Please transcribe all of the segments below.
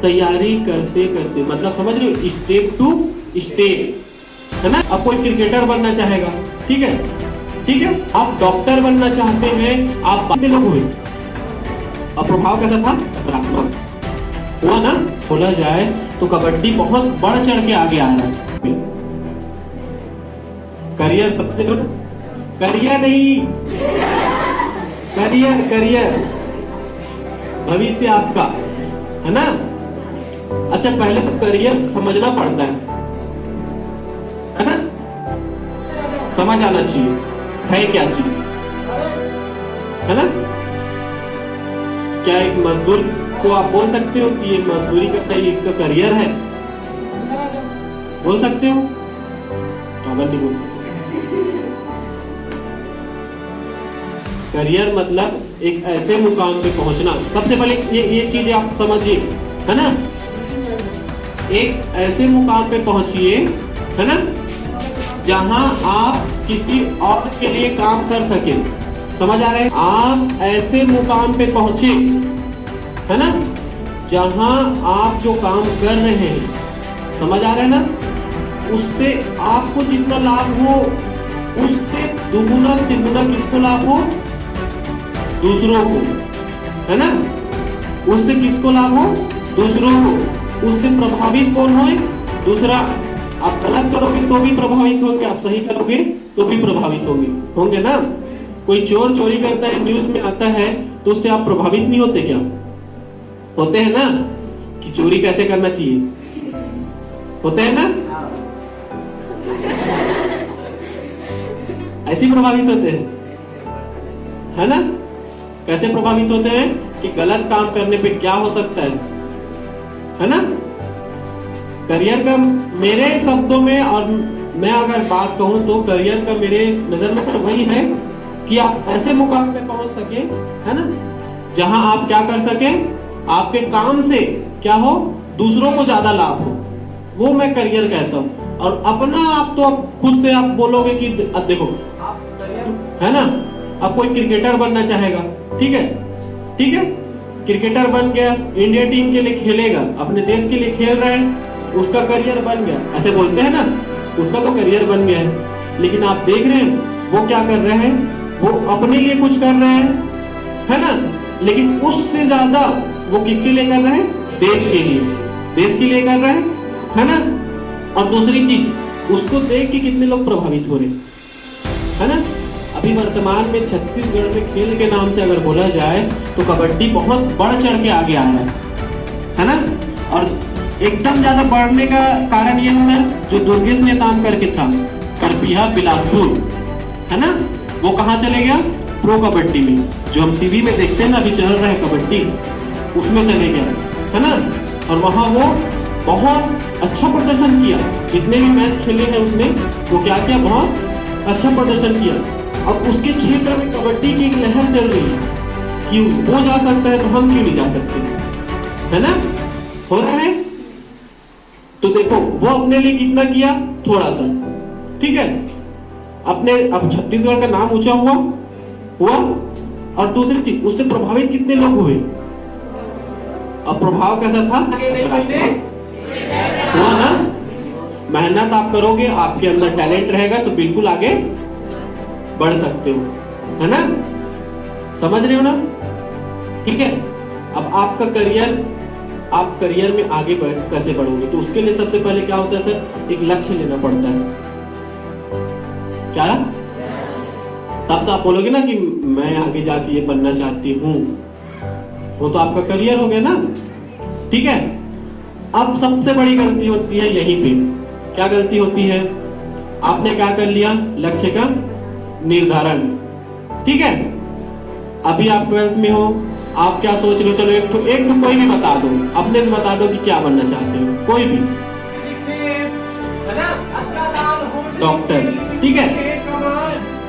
तैयारी करते करते, मतलब समझ रहे हो, स्टेप टू स्टेप, है ना। अब कोई क्रिकेटर बनना चाहेगा, ठीक है, ठीक है, आप डॉक्टर बनना चाहते हैं, आप बाकी लोग हुए, अब प्रभाव कैसा था, सकारात्मक हुआ ना। बोला जाए तो कबड्डी बहुत बढ़ चढ़ के आगे आ रहा है। करियर सबसे जो, करियर नहीं, करियर, करियर भविष्य आपका, है ना। अच्छा, पहले तो करियर समझना पड़ता है ना, समझ आना चाहिए है क्या चीज, है ना। क्या एक मजदूर को आप बोल सकते हो कि ये मजदूरी करता है, इसका करियर है, बोल सकते हो? अगर नहीं बोल सकते। करियर मतलब एक ऐसे मुकाम पे पहुंचना। सबसे पहले ये चीज आप समझिए, है ना। एक ऐसे मुकाम पे पहुंचिए, है ना, जहां आप किसी और के लिए काम कर सके। समझ आ रहा है? आप ऐसे मुकाम पे पहुंचे, है ना, जहां आप जो काम कर रहे हैं, समझ आ रहा है ना, उससे आपको जितना लाभ हो उससे दुगुना तिगुना किसको लाभ हो, दूसरों को, है ना। उससे किसको लाभ हो, दूसरों को। उससे प्रभावित कौन होए, दूसरा। आप गलत करोगे तो भी प्रभावित होंगे, आप सही करोगे तो भी प्रभावित होंगे ना। कोई चोर चोरी करता है, न्यूज में आता है, तो उससे आप प्रभावित नहीं होते क्या? होते हैं ना, कि चोरी कैसे करना चाहिए, होते हैं ना, ऐसे प्रभावित होते हैं, है ना। कैसे प्रभावित होते हैं कि गलत काम करने पे क्या हो सकता है ना। करियर का मेरे शब्दों में, और मैं अगर बात कहूं तो करियर का मेरे नजर में तो वही है कि आप ऐसे मुकाम पे पहुंच सके, है ना, जहां आप क्या कर सके, आपके काम से क्या हो, दूसरों को ज्यादा लाभ हो, वो मैं करियर कहता हूं। और अपना आप तो आप खुद से आप बोलोगे कि अब देखो आप करियर, है ना। अब कोई क्रिकेटर बनना चाहेगा, ठीक है, ठीक है, क्रिकेटर बन गया, इंडिया टीम के लिए खेलेगा, अपने देश के लिए खेल रहा है, उसका करियर बन गया, ऐसे बोलते हैं ना, उसका तो करियर बन गया है। लेकिन आप देख रहे हैं वो क्या कर रहे हैं, वो अपने लिए कुछ कर रहे हैं, है ना। लेकिन उससे ज्यादा वो किसके लिए कर रहे हैं, देश के लिए, देश के लिए कर रहे हैं, है ना। और दूसरी चीज, उसको देख के कितने लोग प्रभावित हो रहे हैं, है ना। अभी वर्तमान में छत्तीसगढ़ में खेल के नाम से अगर बोला जाए तो कबड्डी बहुत बढ़ चढ़ के आगे आ रहा है ना। और एकदम ज्यादा बढ़ने का कारण यह है सर, जो दुर्गेश ने काम करके था करपिया बिलासपुर, है ना, वो कहाँ चले गया, प्रो कबड्डी में, जो हम टीवी में देखते हैं ना, अभी चल रहा है कबड्डी, उसमें चले गया, है ना। और वहां वो बहुत अच्छा प्रदर्शन किया, जितने भी मैच खेले हैं उसने वो क्या किया, बहुत अच्छा प्रदर्शन किया। अब उसके क्षेत्र में कबड्डी की एक लहर चल रही है कि वो जा सकता है तो हम क्यों नहीं जा सकते, है ना, हो रहा है। तो देखो वो अपने लिए कितना किया, थोड़ा सा, ठीक है, अपने, अब छत्तीसगढ़ का नाम ऊंचा हुआ। और दूसरी चीज, उससे प्रभावित कितने लोग हुए, अब प्रभाव कैसा था, हुआ ना। मेहनत आप करोगे, आपके अंदर टैलेंट रहेगा तो बिल्कुल आगे बढ़ सकते हो, है ना, समझ रहे हो ना, ठीक है। अब आपका करियर, आप करियर में आगे कैसे बढ़ोगे, तो उसके लिए सबसे पहले क्या होता है सर, एक लक्ष्य लेना पड़ता है। क्या, तब तो आप बोलोगे ना कि मैं आगे जाके ये बनना चाहती हूँ, वो तो आपका करियर हो गया ना, ठीक है। अब सबसे बड़ी गलती होती है यहीं पे, क्या गलती होती है, आपने क्या कर लिया, लक्ष्य का निर्धारण, ठीक है। अभी आप 12th में हो, आप क्या सोच रहे हो, चलो एक तो कोई भी बता दो, अपने से बता दो कि क्या बनना चाहते हो, कोई भी, डॉक्टर, ठीक है,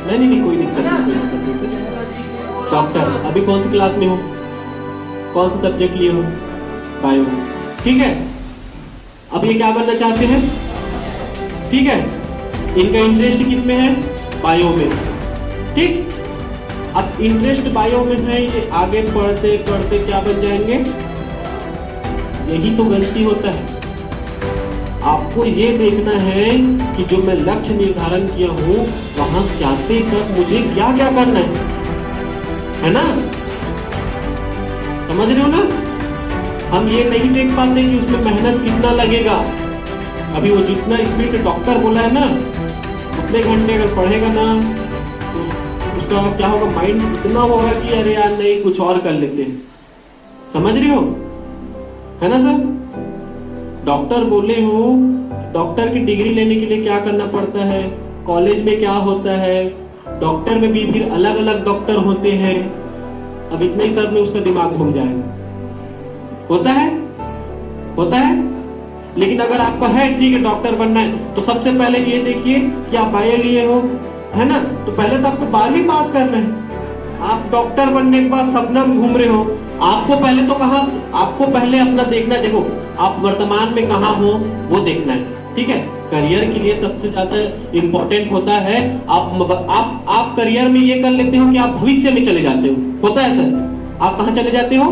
नहीं कोई दिक्कत नहीं, डॉक्टर। अभी कौन सी क्लास में हो, कौन सा सब्जेक्ट लिए हो, बायो, ठीक है। अब ये क्या बनना चाहते हैं, ठीक है, इनका इंटरेस्ट किस में है, बायो में, ठीक। अब इंटरेस्ट बायो में है, ये आगे पढ़ते पढ़ते क्या बन जाएंगे, यही तो गलती होता है। आपको ये देखना है कि जो मैं लक्ष्य निर्धारण किया हूं वहां जाते तक मुझे क्या क्या करना है ना? समझ रहे हो ना? हम ये नहीं देख पाते कि उसमें मेहनत कितना लगेगा। अभी वो जितना स्पीड डॉक्टर बोला है ना, उतने घंटे अगर पढ़ेगा ना तो उसका क्या होगा, माइंड इतना होगा कि अरे यार नहीं, कुछ और कर लेते हैं। समझ रहे हो, है ना सर? डॉक्टर बोले हो, डॉक्टर की डिग्री लेने के लिए क्या करना पड़ता है, कॉलेज में क्या होता है, डॉक्टर में भी फिर अलग अलग डॉक्टर होते हैं। अब इतने ही सर में उसका दिमाग घूम जाएगा। होता है, होता है। लेकिन अगर आपको है ठीक है डॉक्टर बनना है, तो सबसे पहले ये देखिए कि आप बायो लिए हो, है ना? तो पहले तो आपको 12वीं पास करना है। आप डॉक्टर बनने के बाद सपना में घूम रहे हो, आपको पहले तो कहा, आपको पहले अपना देखना, देखो आप वर्तमान में कहाँ हो वो देखना है, ठीक है? करियर के लिए सबसे ज्यादा इंपॉर्टेंट होता है आप करियर में ये कर लेते हो कि आप भविष्य में चले जाते हो। होता है सर? आप कहाँ चले जाते हो?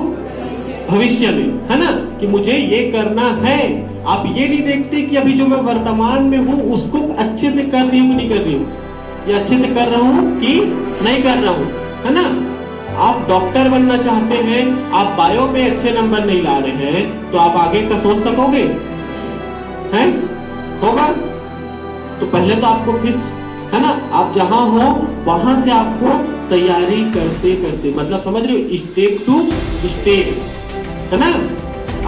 भविष्य में, है ना? कि मुझे ये करना है। आप ये नहीं देखते कि अभी जो मैं वर्तमान में हूँ उसको अच्छे से कर रही हूँ कि नहीं कर रही हूँ, या अच्छे से कर रहा हूँ कि नहीं कर रहा हूँ, है ना? आप डॉक्टर बनना चाहते हैं, आप बायो में अच्छे नंबर नहीं ला रहे हैं, तो आप आगे का सोच सकोगे? हैं? होगा? तो पहले तो आपको फिक्स, है ना, आप जहां हो वहां से आपको तैयारी करते करते, मतलब समझ रहे हो, स्टेप टू स्टेप, है ना?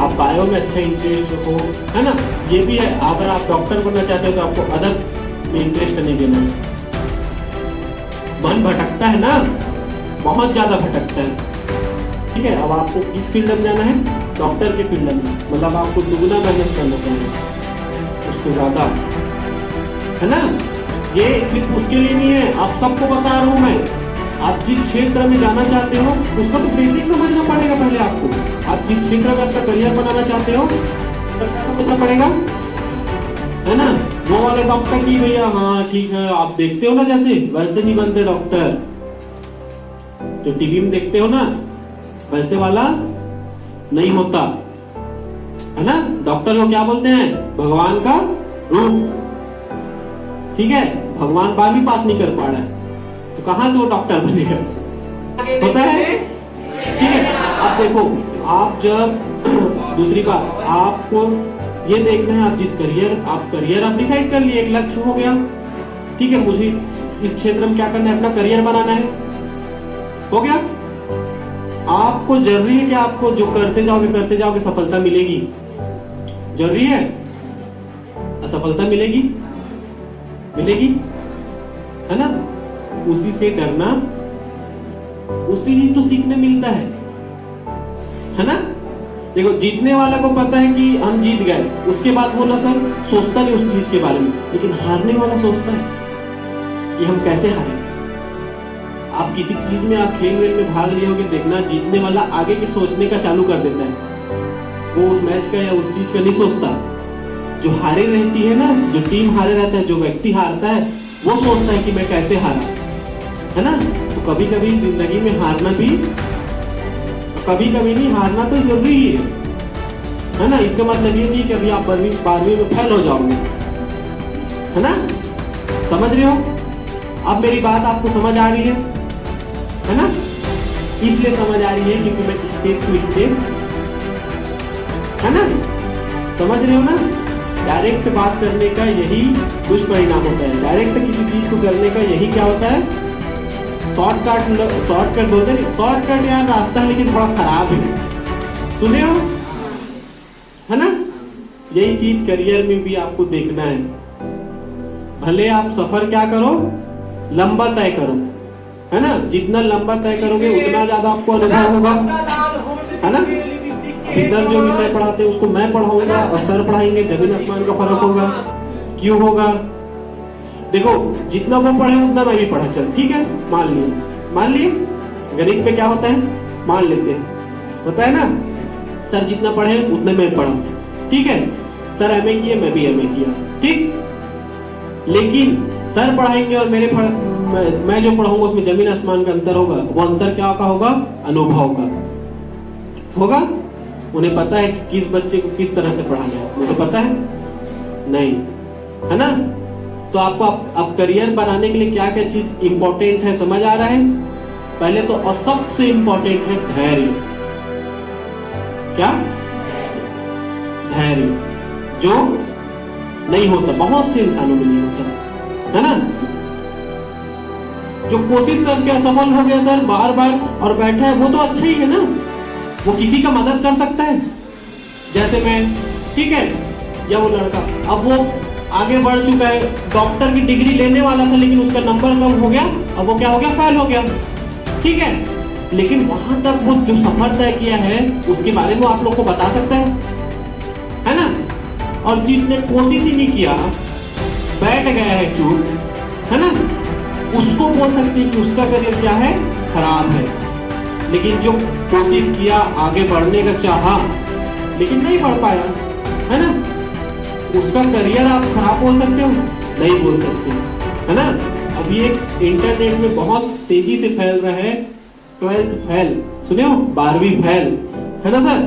आप बायो में अच्छा इंटरेस्ट हो, है ना? ये भी है, अगर आप डॉक्टर बनना चाहते हो तो आपको अदर में इंटरेस्ट नहीं देना। मन भटकता है ना, बहुत ज्यादा भटकता है, ठीक है? अब आपको किस फील्ड में जाना है? डॉक्टर के फील्ड में, मतलब आपको दुगना मेहनत करना चाहिए उससे ज्यादा, है ना? ये सिर्फ उसके लिए नहीं है, आप सबको बता रहा हूं मैं। आप जिस क्षेत्र में जाना चाहते हो उसका तो बेसिक समझना पड़ेगा पहले आपको। आप जिस क्षेत्र में अपना करियर बनाना चाहते हो तो क्या समझना पड़ेगा, है ना? वो वाले डॉक्टर की भैया हाँ ठीक है, आप देखते हो ना जैसे, वैसे नहीं बनते डॉक्टर। जो टीवी में देखते हो ना वैसे वाला नहीं होता, है ना? डॉक्टर को क्या बोलते हैं? भगवान का रूप, ठीक है? भगवान 12वीं पास नहीं कर पा रहा है तो कहां से वो डॉक्टर बनेगा? होता है, ठीक है? आप देखो, आप जब दूसरी बात आपको ये देखना है, आप जिस करियर आप डिसाइड कर लिए, एक लक्ष्य हो गया, ठीक है? मुझे इस क्षेत्र में क्या करना है, अपना करियर बनाना है, हो गया? आपको जरूरी है कि आपको जो करते जाओगे सफलता मिलेगी, जरूरी है? असफलता मिलेगी, है ना? उसी से डरना, उसी ही तो सीखने मिलता है ना? देखो, जीतने वाला को पता है कि हम जीत गए, उसके बाद वो ना सर सोचता नहीं उस चीज के बारे में, लेकिन हारने वाला सोचता है कि हम कैसे हारे। आप किसी चीज में, आप खेल में भाग लिए होगे, देखना जीतने वाला आगे के सोचने का चालू कर देता है, वो उस मैच का या उस चीज का नहीं सोचता। जो हारे रहती है ना, जो टीम हारे रहता है, जो व्यक्ति हारता है, वो सोचता है कि मैं कैसे हारा, है ना? तो कभी कभी जिंदगी में हारना भी, कभी कभी नहीं, हारना तो जरूरी है ना? इसका मतलब ये नहीं कि अभी आप 12वीं में फेल हो जाओगे, है ना? समझ रहे हो? अब मेरी बात आपको समझ आ रही है ना? इसलिए समझ आ रही है क्योंकि मैं स्टेप टू स्टेप, है ना? समझ रहे हो ना? डायरेक्ट बात करने का यही दुष्परिणाम होता है। डायरेक्ट किसी चीज को करने का यही क्या होता है? शॉर्टकट बोलते हैं, शॉर्टकट यार रास्ता है लेकिन थोड़ा खराब है, सुने हो, है ना? यही चीज करियर में भी आपको देखना है। भले आप सफर क्या करो, लंबा तय करो, है ना? जितना लंबा तय करोगे उतना ज्यादा आपको अनुभव होगा, है ना? अभी सर जो विषय पढ़ाते हैं उसको मैं पढ़ाऊंगा और सर पढ़ाएंगे, जमीन आसमान का फर्क होगा। क्यों होगा? देखो, जितना वो पढ़े उतना मैं भी पढ़ा, चल ठीक है, मान लिए गणित में क्या होता है, मान लेते हैं, होता है ना? सर जितना पढ़े उतना मैं पढ़ा, ठीक है? सर एमए किए, मैं भी एमए किया, ठीक? लेकिन सर पढ़ाएंगे और मैं जो पढ़ाऊंगा उसमें जमीन आसमान का अंतर होगा। वो अंतर क्या का होगा? अनुभव का होगा। उन्हें पता है कि किस बच्चे को किस तरह से पढ़ाना है? मुझे पता है नहीं, है ना? तो आपको अब करियर बनाने के लिए क्या क्या चीज इंपॉर्टेंट है समझ आ रहा है? पहले तो और सबसे इंपॉर्टेंट है धैर्य। क्या? धैर्य, जो नहीं होता, बहुत से इंसानों में नहीं होता, है ना? जो कोशिश करके असफल हो गया सर बार बार और बैठा है, वो तो अच्छा ही है ना, वो किसी का मदद कर सकता है। जैसे मैं, ठीक है, या वो लड़का अब वो आगे बढ़ चुका है, डॉक्टर की डिग्री लेने वाला था लेकिन उसका नंबर कम हो गया, अब वो क्या हो गया, फेल हो गया, ठीक है, लेकिन वहां तक वो जो सफर तय किया है उसके बारे में आप लोग को बता सकता है ना? और जिसने कोशिश ही नहीं किया, बैठ गया है चुप, है ना, उसको बोल सकते हैं कि उसका करियर क्या है, खराब है। लेकिन जो कोशिश किया, आगे बढ़ने का चाहा लेकिन नहीं बढ़ पाया, है ना, उसका करियर आप खराब बोल सकते हो? नहीं बोल सकते, है ना? अभी एक इंटरनेट में बहुत तेजी से फैल रहा है 12th फेल, सुने हो? 12वीं फेल, है ना सर?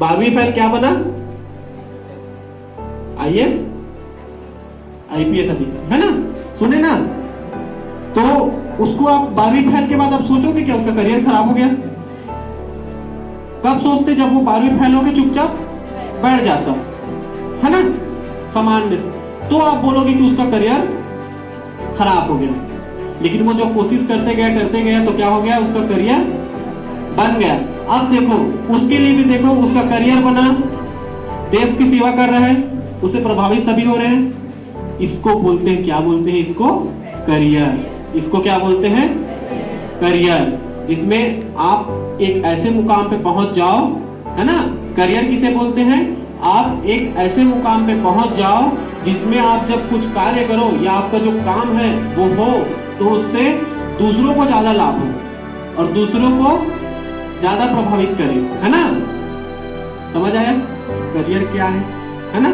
12वीं फेल क्या बना? IAS IPS अधिकारी, है ना? सुने ना? तो उसको आप 12वीं फेल के बाद आप सोचोगे क्या उसका करियर खराब हो गया? कब सोचते? जब वो 12वीं फेल होकर चुपचाप बैठ जाता, है ना, सामान्य से, तो आप बोलोगे कि उसका करियर खराब हो गया। लेकिन वो जो कोशिश करते गया तो क्या हो गया, उसका करियर बन गया। अब देखो उसके लिए भी देखो, उसका करियर बना, देश की सेवा कर रहा है, उससे प्रभावित सभी हो रहे हैं। इसको बोलते हैं, क्या बोलते हैं इसको? करियर। इसको क्या बोलते हैं? करियर, जिसमें आप एक ऐसे मुकाम पे पहुंच जाओ, है ना? करियर किसे बोलते हैं? आप एक ऐसे मुकाम पे पहुंच जाओ जिसमें आप जब कुछ कार्य करो या आपका जो काम है वो हो तो उससे दूसरों को ज्यादा लाभ हो और दूसरों को ज्यादा प्रभावित करे, है ना? समझ आया करियर क्या है?